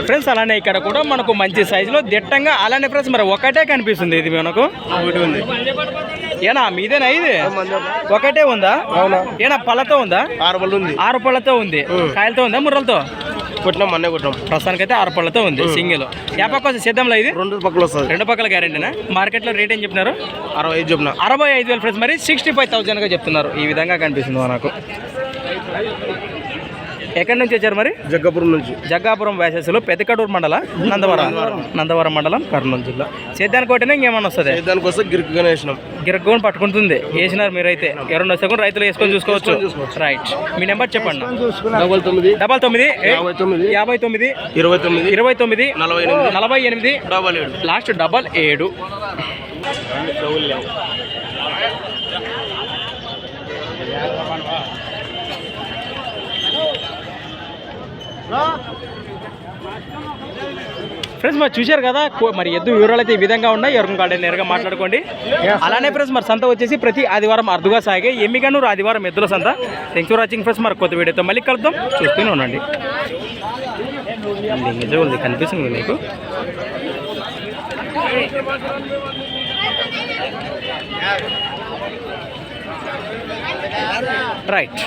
friends అలానే ఇక్కడ కూడా మనకు మంచి సైజులో దిట్టంగా అలానే ఫ్రెండ్స్ మరి ఒకటే కనిపిస్తుంది ఇది మనకు ఏనా మీదేనా ఇది ఒకటే ఉందా ఏనా పళ్ళతో ఉందా 6 పళ్ళు ఉంది 6 పళ్ళతో ఉంది కాయలతో ఉందా ముర్రలతో కొట్టినాం మొన్నే కొట్టాం ప్రస్తుతానికి అయితే 6 పళ్ళతో ఉంది సింగిల్ ఏ పక్క వస్తుంది సిద్ధంలో ఇది 2 పక్కలు వస్తుంది 2 పక్కల గ్యారెంటీనా మార్కెట్లో రేట్ ఏం చెప్పినారు 65 చెప్పిన 65,000 ఫ్రెండ్స్ మరి 65,000 గా చెప్తున్నారు ఈ విధంగా కనిపిస్తుంది మనకు ఎక్కడి నుంచి వచ్చారు మరి జగ్గాపురం నుంచి జగ్గాపురం వ్యాసెస్లో పెద్దకడూరు మండలం నందవరం మండలం కర్నూలు జిల్లా సేద్యానికి ఒకటినా ఇంకేమన్నా వస్తుంది దానికి వస్తే గిరికగానే వేసినాం గిరగ్గోని పట్టుకుంటుంది వేసినారు మీరైతే ఎవరైనా వస్తే కూడా రైతులు వేసుకొని చూసుకోవచ్చు రైట్ మీ నెంబర్ చెప్పండి 99 99 59 29 48 లాస్ట్ 77 ఫ్రెండ్స్ మరి చూశారు కదా మరి ఎద్దు వివరాలు అయితే ఈ విధంగా ఉన్నాయి ఎవరికి కాడే నేరుగా మాట్లాడుకోండి అలానే ఫ్రెండ్స్ మరి సంత వచ్చేసి ప్రతి ఆదివారం అరుదుగా సాగే ఎమ్మిగనూరు ఆదివారం ఎద్దుల సంత థ్యాంక్స్ ఫర్ వాచింగ్ ఫ్రెండ్స్ మరి కొత్త వీడియోతో మళ్ళీ కలుద్దాం చూస్తూనే ఉండండి నిజం కనిపిస్తుంది మీకు రైట్